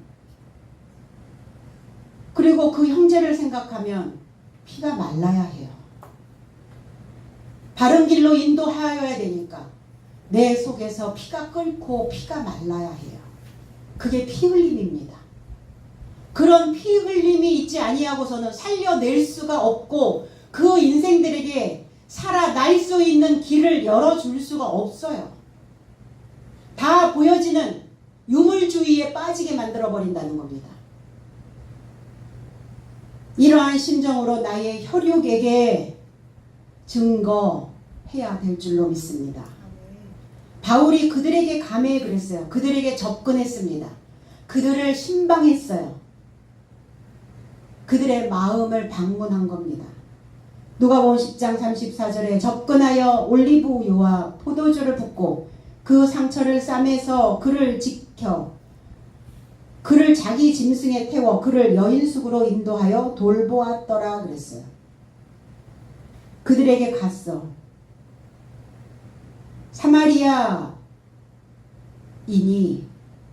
[SPEAKER 1] 그리고 그 형제를 생각하면 피가 말라야 해요. 바른 길로 인도하여야 되니까 내 속에서 피가 끓고 피가 말라야 해요. 그게 피 흘림입니다. 그런 피 흘림이 있지 아니하고서는 살려낼 수가 없고 그 인생들에게 살아날 수 있는 길을 열어줄 수가 없어요. 다 보여지는 유물주의에 빠지게 만들어버린다는 겁니다. 이러한 심정으로 나의 혈육에게 증거해야 될 줄로 믿습니다. 바울이 그들에게 감해 그랬어요. 그들에게 접근했습니다. 그들을 신방했어요. 그들의 마음을 방문한 겁니다. 누가복음 10장 34절에 접근하여 올리브유와 포도주를 붓고 그 상처를 싸매서 그를 지켜 그를 자기 짐승에 태워 그를 여인숙으로 인도하여 돌보았더라 그랬어요. 그들에게 갔어. 사마리아인이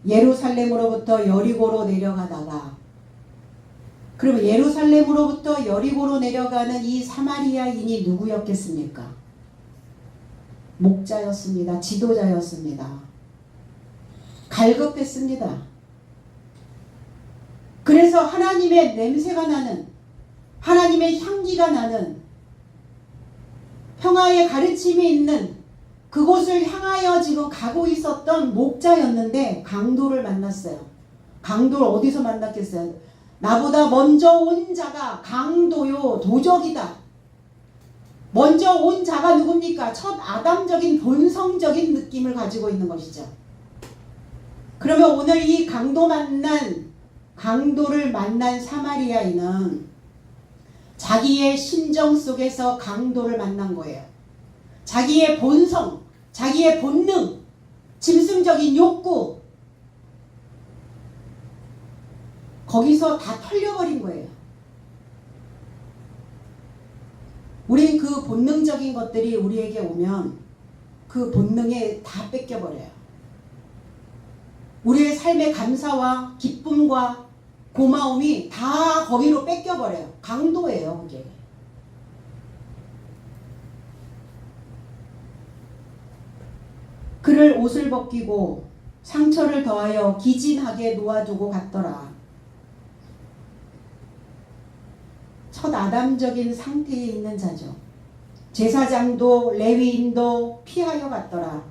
[SPEAKER 1] 예루살렘으로부터 여리고로 내려가다가, 그러면 예루살렘으로부터 여리고로 내려가는 이 사마리아인이 누구였겠습니까? 목자였습니다. 지도자였습니다. 갈급했습니다. 그래서 하나님의 냄새가 나는, 하나님의 향기가 나는, 평화의 가르침이 있는 그곳을 향하여 지금 가고 있었던 목자였는데 강도를 만났어요. 강도를 어디서 만났겠어요? 나보다 먼저 온 자가 강도요, 도적이다. 먼저 온 자가 누굽니까? 첫 아담적인 본성적인 느낌을 가지고 있는 것이죠. 그러면 오늘 이 강도 만난 강도를 만난 사마리아인은 자기의 심정 속에서 강도를 만난 거예요. 자기의 본성, 자기의 본능, 짐승적인 욕구, 거기서 다 털려버린 거예요. 우린 그 본능적인 것들이 우리에게 오면 그 본능에 다 뺏겨버려요. 우리의 삶의 감사와 기쁨과 고마움이 다 거기로 뺏겨버려요. 강도예요, 그게. 그를 옷을 벗기고 상처를 더하여 기진하게 놓아두고 갔더라. 첫 아담적인 상태에 있는 자죠. 제사장도 레위인도 피하여 갔더라.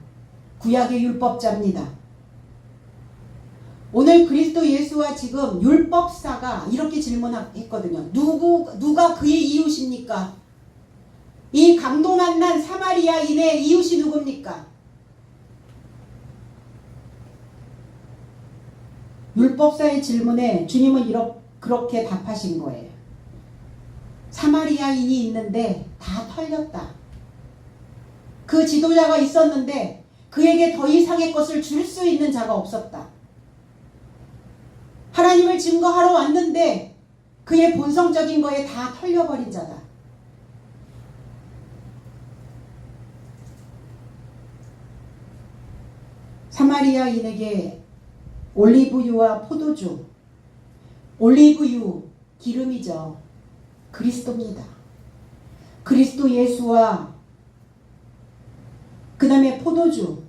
[SPEAKER 1] 구약의 율법자입니다. 오늘 그리스도 예수와 지금 율법사가 이렇게 질문했거든요. 누가 그의 이웃입니까? 이 강도 만난 사마리아인의 이웃이 누굽니까? 율법사의 질문에 주님은 그렇게 답하신 거예요. 사마리아인이 있는데 다 털렸다. 그 지도자가 있었는데 그에게 더 이상의 것을 줄 수 있는 자가 없었다. 하나님을 증거하러 왔는데 그의 본성적인 거에 다 털려버린 자다. 사마리아인에게 올리브유와 포도주, 올리브유 기름이죠. 그리스도입니다. 그리스도 예수와 그 다음에 포도주,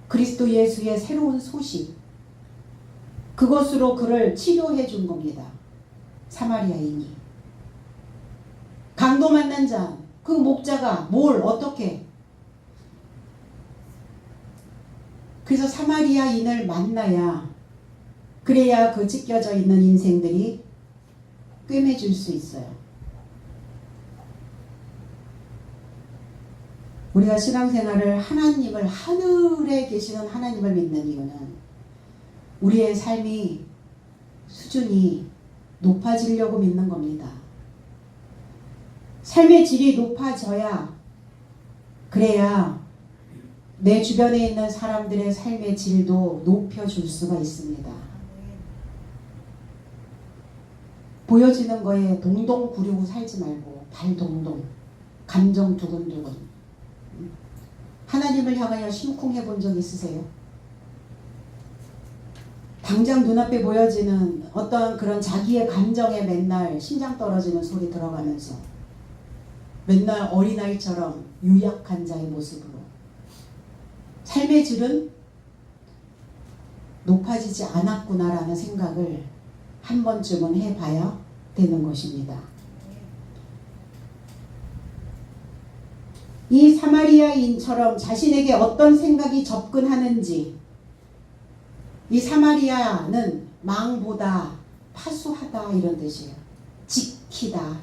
[SPEAKER 1] 그리스도 예수의 새로운 소식, 그것으로 그를 치료해 준 겁니다. 사마리아인이. 강도 만난 자, 그 목자가 뭘 어떻게. 그래서 사마리아인을 만나야, 그래야 그 찢겨져 있는 인생들이 꿰매줄 수 있어요. 우리가 신앙생활을 하나님을, 하늘에 계시는 하나님을 믿는 이유는 우리의 삶이 수준이 높아지려고 믿는 겁니다. 삶의 질이 높아져야, 그래야 내 주변에 있는 사람들의 삶의 질도 높여줄 수가 있습니다. 보여지는 거에 동동 구르고 살지 말고 발 동동, 감정 두근두근. 하나님을 향하여 심쿵해 본 적 있으세요? 당장 눈앞에 보여지는 어떤 그런 자기의 감정에 맨날 심장 떨어지는 소리 들어가면서 맨날 어린아이처럼 유약한 자의 모습으로 삶의 질은 높아지지 않았구나라는 생각을 한 번쯤은 해봐야 되는 것입니다. 이 사마리아인처럼 자신에게 어떤 생각이 접근하는지, 이 사마리아는 망보다 파수하다 이런 뜻이에요. 지키다.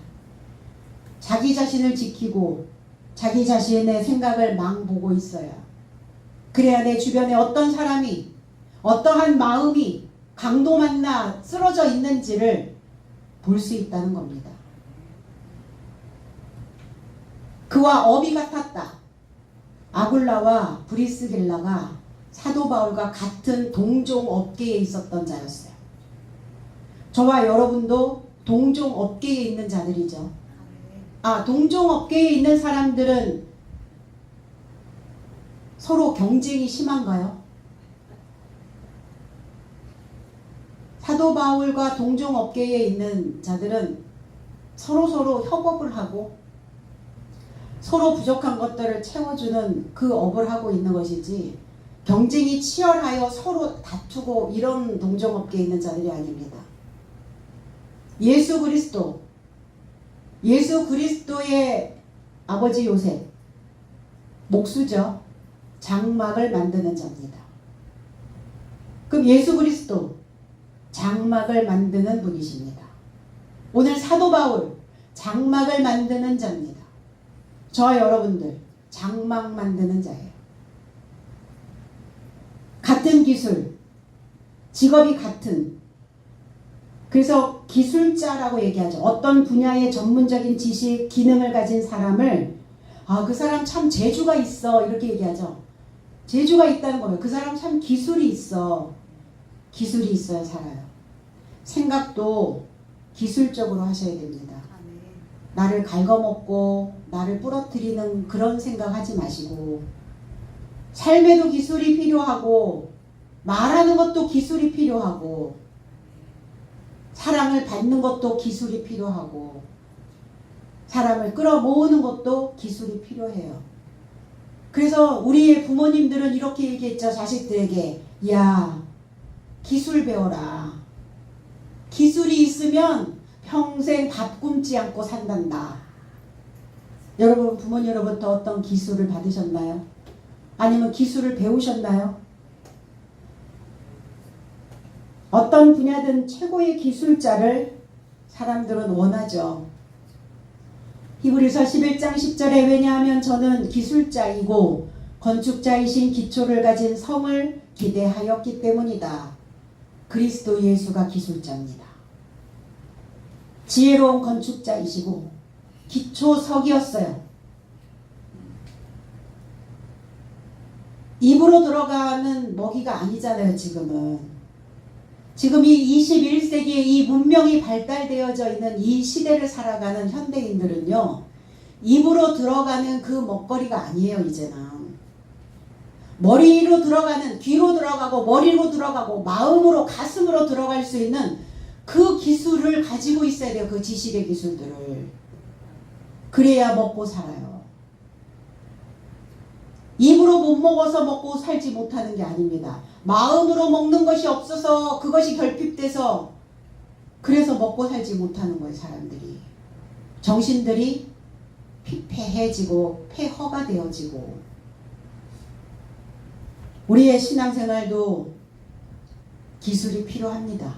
[SPEAKER 1] 자기 자신을 지키고 자기 자신의 생각을 망보고 있어요. 그래야 내 주변에 어떤 사람이, 어떠한 마음이 강도 만나 쓰러져 있는지를 볼 수 있다는 겁니다. 그와 업이 같았다. 아굴라와 브리스길라가 사도 바울과 같은 동종 업계에 있었던 자였어요. 저와 여러분도 동종 업계에 있는 자들이죠. 동종 업계에 있는 사람들은 서로 경쟁이 심한가요? 사도 바울과 동종 업계에 있는 자들은 서로 협업을 하고 서로 부족한 것들을 채워주는 그 업을 하고 있는 것이지, 경쟁이 치열하여 서로 다투고 이런 동종업계에 있는 자들이 아닙니다. 예수 그리스도의 아버지 요셉, 목수죠. 장막을 만드는 자입니다. 그럼 예수 그리스도 장막을 만드는 분이십니다. 오늘 사도 바울 장막을 만드는 자입니다. 저와 여러분들 장막 만드는 자예요. 같은 기술, 직업이 같은, 그래서 기술자라고 얘기하죠. 어떤 분야의 전문적인 지식, 기능을 가진 사람을 그 사람 참 재주가 있어 이렇게 얘기하죠. 재주가 있다는 거예요. 그 사람 참 기술이 있어. 기술이 있어야 살아요. 생각도 기술적으로 하셔야 됩니다. 나를 갉아먹고 나를 부러뜨리는 그런 생각하지 마시고 삶에도 기술이 필요하고 말하는 것도 기술이 필요하고 사랑을 받는 것도 기술이 필요하고 사람을 끌어모으는 것도 기술이 필요해요. 그래서 우리의 부모님들은 이렇게 얘기했죠. 자식들에게 야 기술 배워라. 기술이 있으면 평생 밥 굶지 않고 산단다. 여러분 부모님으로부터 어떤 기술을 받으셨나요? 아니면 기술을 배우셨나요? 어떤 분야든 최고의 기술자를 사람들은 원하죠. 히브리서 11장 10절에 왜냐하면 저는 기술자이고 건축자이신 기초를 가진 성을 기대하였기 때문이다. 그리스도 예수가 기술자입니다. 지혜로운 건축자이시고 기초석이었어요. 입으로 들어가는 먹이가 아니잖아요. 지금 이 21세기에 이 문명이 발달되어져 있는 이 시대를 살아가는 현대인들은요. 입으로 들어가는 그 먹거리가 아니에요. 이제는. 머리로 들어가는, 귀로 들어가고 머리로 들어가고 마음으로 가슴으로 들어갈 수 있는 그 기술을 가지고 있어야 돼요. 그 지식의 기술들을. 그래야 먹고 살아요. 입으로 못 먹어서 먹고 살지 못하는 게 아닙니다. 마음으로 먹는 것이 없어서 그것이 결핍돼서 그래서 먹고 살지 못하는 거예요. 사람들이. 정신들이 피폐해지고 폐허가 되어지고 우리의 신앙생활도 기술이 필요합니다.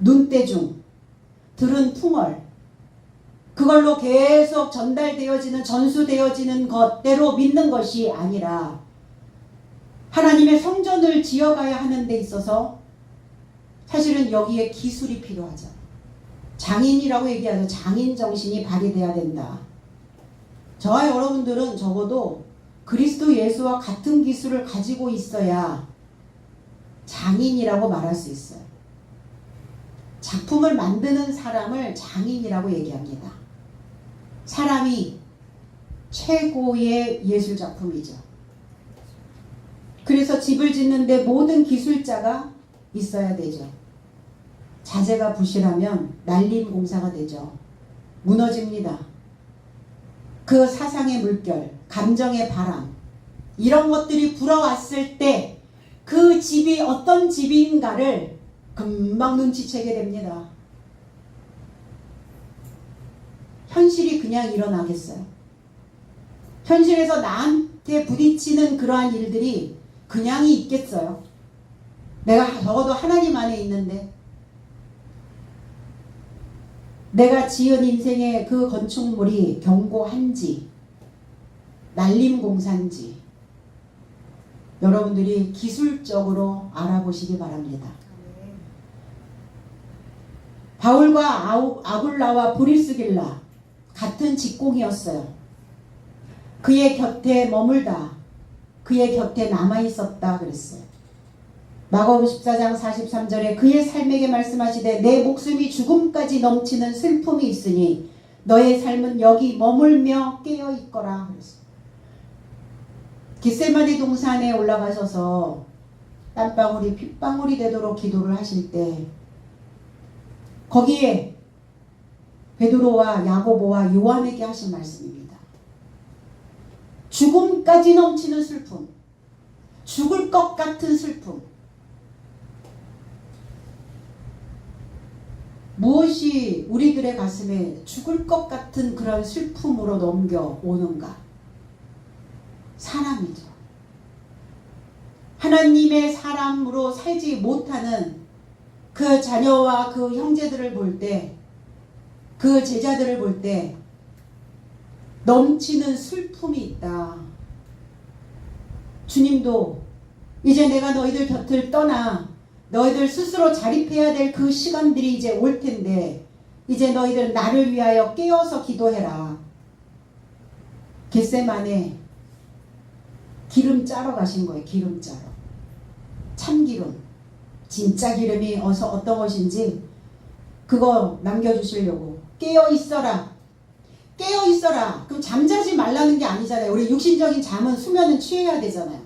[SPEAKER 1] 눈대중, 들은 풍월 그걸로 계속 전달되어지는 전수되어지는 것대로 믿는 것이 아니라 하나님의 성전을 지어가야 하는 데 있어서 사실은 여기에 기술이 필요하죠. 장인이라고 얘기하죠. 장인 정신이 발휘돼야 된다. 저와 여러분들은 적어도 그리스도 예수와 같은 기술을 가지고 있어야 장인이라고 말할 수 있어요. 작품을 만드는 사람을 장인이라고 얘기합니다. 사람이 최고의 예술작품이죠. 그래서 집을 짓는데 모든 기술자가 있어야 되죠. 자재가 부실하면 날림 공사가 되죠. 무너집니다. 그 사상의 물결, 감정의 바람 이런 것들이 불어왔을 때 그 집이 어떤 집인가를 금방 눈치채게 됩니다. 현실이 그냥 일어나겠어요? 현실에서 나한테 부딪히는 그러한 일들이 그냥이 있겠어요? 내가 적어도 하나님 안에 있는데 내가 지은 인생의 그 건축물이 견고한지 날림 공사인지 여러분들이 기술적으로 알아보시기 바랍니다. 바울과 아굴라와 브리스길라 같은 직공이었어요. 그의 곁에 머물다 그의 곁에 남아있었다 그랬어요. 마가복음 14장 43절에 그의 삶에게 말씀하시되 내 목숨이 죽음까지 넘치는 슬픔이 있으니 너의 삶은 여기 머물며 깨어있거라 그랬어요. 겟세마네 동산에 올라가셔서 땀방울이 핏방울이 되도록 기도를 하실 때 거기에 베드로와 야고보와 요한에게 하신 말씀입니다. 죽음까지 넘치는 슬픔, 죽을 것 같은 슬픔. 무엇이 우리들의 가슴에 죽을 것 같은 그런 슬픔으로 넘겨오는가? 사람이죠. 하나님의 사람으로 살지 못하는 그 자녀와 그 형제들을 볼 때, 그 제자들을 볼 때 넘치는 슬픔이 있다. 주님도 이제 내가 너희들 곁을 떠나 너희들 스스로 자립해야 될 그 시간들이 이제 올 텐데 이제 너희들 나를 위하여 깨어서 기도해라. 겟세마네 기름 짜러 가신 거예요. 기름 짜러. 참기름. 진짜 기름이 어떤 것인지 그거 남겨주시려고. 깨어 있어라. 깨어 있어라. 그럼 잠자지 말라는 게 아니잖아요. 우리 육신적인 잠은 수면은 취해야 되잖아요.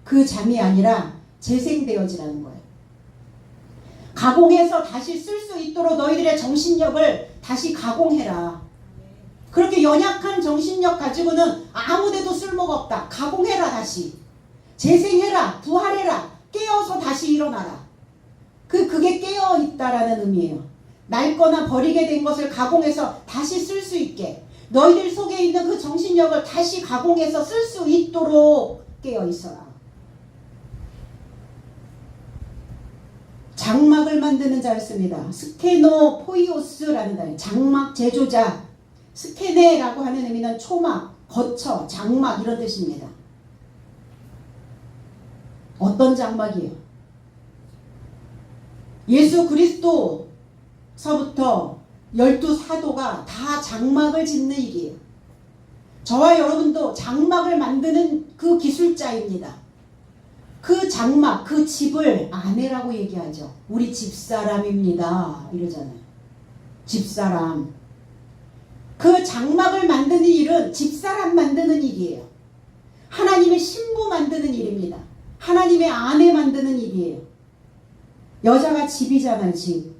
[SPEAKER 1] 그 잠이 아니라 재생되어지라는 거예요. 가공해서 다시 쓸 수 있도록 너희들의 정신력을 다시 가공해라. 그렇게 연약한 정신력 가지고는 아무데도 쓸모가 없다. 가공해라. 다시 재생해라. 부활해라. 깨어서 다시 일어나라. 그게 깨어있다라는 의미예요. 낡거나 버리게 된 것을 가공해서 다시 쓸 수 있게 너희들 속에 있는 그 정신력을 다시 가공해서 쓸 수 있도록 깨어있어라. 장막을 만드는 자였습니다. 스케노포이오스라는 단어. 장막 제조자. 스케네라고 하는 의미는 초막, 거처, 장막 이런 뜻입니다. 어떤 장막이에요? 예수 그리스도서부터 12사도가 다 장막을 짓는 일이에요. 저와 여러분도 장막을 만드는 그 기술자입니다. 그 장막, 그 집을 아내라고 얘기하죠. 우리 집사람입니다. 이러잖아요. 집사람. 그 장막을 만드는 일은 집사람 만드는 일이에요. 하나님의 신부 만드는 일입니다. 하나님의 아내 만드는 일이에요. 여자가 집이잖아요. 집.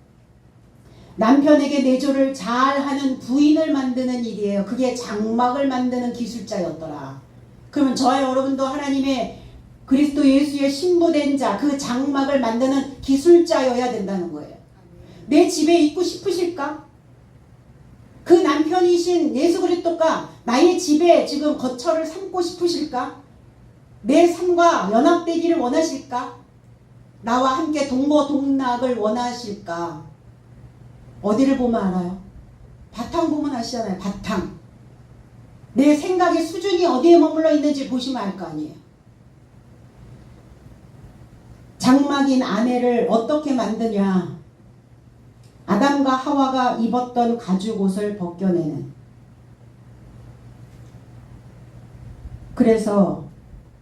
[SPEAKER 1] 남편에게 내조를 잘하는 부인을 만드는 일이에요. 그게 장막을 만드는 기술자였더라. 그러면 저와 여러분도 하나님의 그리스도 예수의 신부된 자, 그 장막을 만드는 기술자여야 된다는 거예요. 내 집에 있고 싶으실까? 그 남편이신 예수 그리스도가 나의 집에 지금 거처를 삼고 싶으실까? 내 삶과 연합되기를 원하실까? 나와 함께 동거동락을 원하실까? 어디를 보면 알아요? 바탕 보면 아시잖아요. 바탕. 내 생각의 수준이 어디에 머물러 있는지 보시면 알 거 아니에요. 장막인 아내를 어떻게 만드냐? 아담과 하와가 입었던 가죽옷을 벗겨내는. 그래서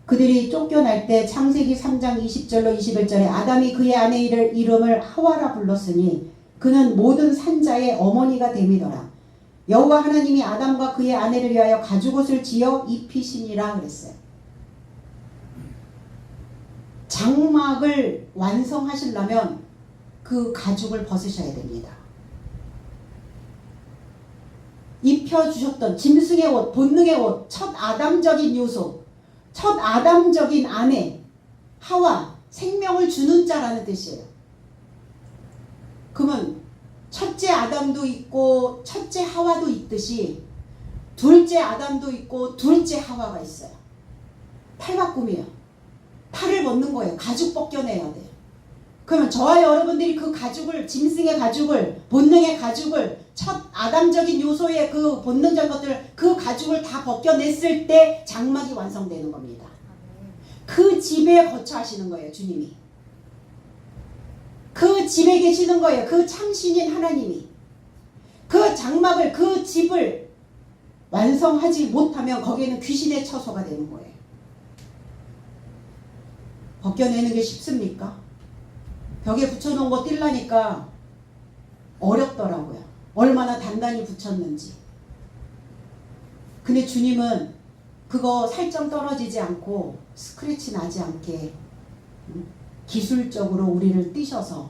[SPEAKER 1] 그들이 쫓겨날 때 창세기 3장 20절로 21절에 아담이 그의 아내 이름을 하와라 불렀으니 그는 모든 산자의 어머니가 됨이더라. 여호와 하나님이 아담과 그의 아내를 위하여 가죽옷을 지어 입히시니라 그랬어요. 장막을 완성하시려면 그 가죽을 벗으셔야 됩니다. 입혀주셨던 짐승의 옷, 본능의 옷, 첫 아담적인 요소, 첫 아담적인 아내, 하와, 생명을 주는 자라는 뜻이에요. 그러면 첫째 아담도 있고 첫째 하와도 있듯이 둘째 아담도 있고 둘째 하와가 있어요. 탈바꿈이에요. 탈을 벗는 거예요. 가죽 벗겨내야 돼요. 그러면 저와 여러분들이 그 가죽을, 짐승의 가죽을, 본능의 가죽을, 첫 아담적인 요소의 그 본능적인 것들을, 그 가죽을 다 벗겨냈을 때 장막이 완성되는 겁니다. 그 집에 거처하시는 거예요. 주님이. 그 집에 계시는 거예요. 그 참신인 하나님이. 그 장막을, 그 집을 완성하지 못하면 거기에는 귀신의 처소가 되는 거예요. 벗겨내는 게 쉽습니까? 벽에 붙여놓은 거 뛸라니까 어렵더라고요. 얼마나 단단히 붙였는지. 근데 주님은 그거 살점 떨어지지 않고 스크래치 나지 않게 기술적으로 우리를 띄셔서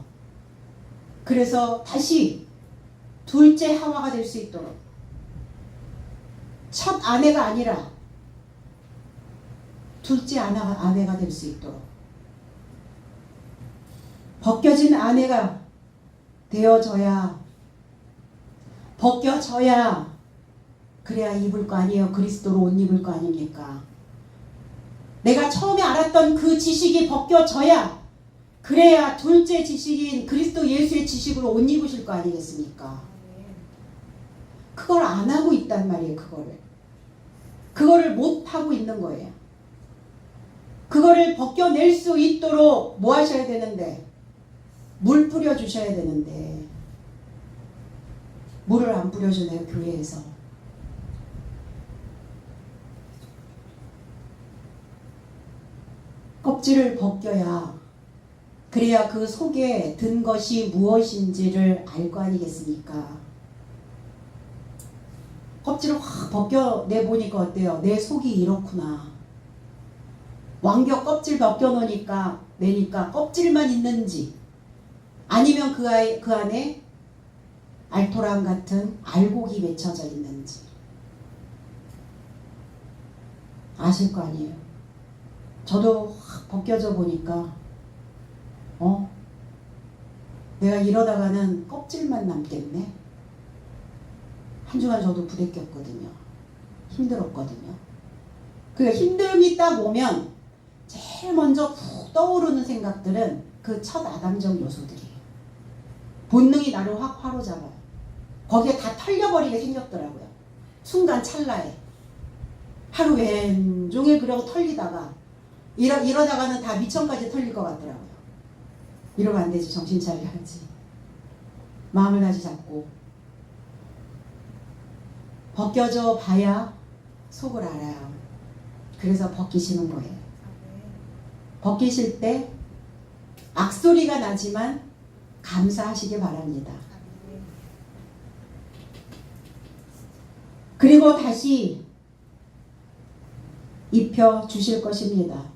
[SPEAKER 1] 그래서 다시 둘째 하와가 될 수 있도록 첫 아내가 아니라 둘째 아내가 될 수 있도록 벗겨진 아내가 되어져야 벗겨져야 그래야 입을 거 아니에요. 그리스도로 옷 입을 거 아닙니까? 내가 처음에 알았던 그 지식이 벗겨져야 그래야 둘째 지식인 그리스도 예수의 지식으로 옷 입으실 거 아니겠습니까? 그걸 안 하고 있단 말이에요. 그거를 못 하고 있는 거예요. 그거를 벗겨낼 수 있도록 뭐 하셔야 되는데 물 뿌려주셔야 되는데 물을 안 뿌려주네요. 교회에서. 껍질을 벗겨야, 그래야 그 속에 든 것이 무엇인지를 알 거 아니겠습니까? 껍질을 확 벗겨내보니까 어때요? 내 속이 이렇구나. 왕겨 껍질 벗겨놓으니까 내니까 껍질만 있는지 아니면 그 안에 알토란 같은 알곡이 맺혀져 있는지 아실 거 아니에요. 저도 확 벗겨져 보니까 내가 이러다가는 껍질만 남겠네. 한 주간 저도 부대꼈거든요. 힘들었거든요. 그 힘듦이 딱 오면 제일 먼저 푹 떠오르는 생각들은 그 첫 아담적 요소들이에요. 본능이 나를 확 화로잡아요. 거기에 다 털려버리게 생겼더라고요. 순간 찰나에. 하루 왼종일 그러고 털리다가 이러다가는 다 미천까지 털릴 것 같더라고요. 이러면 안 되지. 정신 차려야지. 마음을 다시 잡고 벗겨져 봐야 속을 알아요. 그래서 벗기시는 거예요. 벗기실 때 악소리가 나지만 감사하시기 바랍니다. 그리고 다시 입혀 주실 것입니다.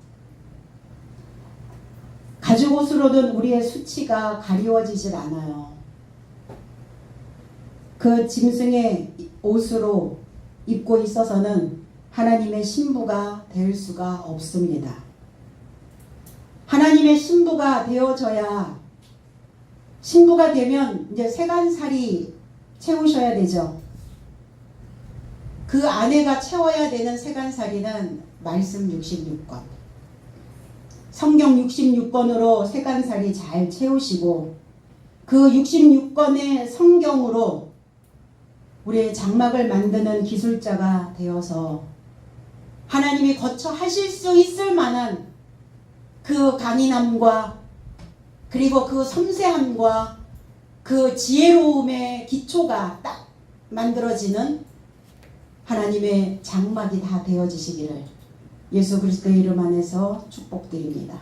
[SPEAKER 1] 가죽 옷으로는 우리의 수치가 가리워지질 않아요. 그 짐승의 옷으로 입고 있어서는 하나님의 신부가 될 수가 없습니다. 하나님의 신부가 되어져야, 신부가 되면 이제 세간살이 채우셔야 되죠. 그 아내가 채워야 되는 세간살이는 말씀 66권. 성경 66권으로 세간살이 잘 채우시고 그 66권의 성경으로 우리의 장막을 만드는 기술자가 되어서 하나님이 거쳐 하실 수 있을 만한 그 강인함과 그리고 그 섬세함과 그 지혜로움의 기초가 딱 만들어지는 하나님의 장막이 다 되어지시기를 예수 그리스도의 이름 안에서 축복드립니다.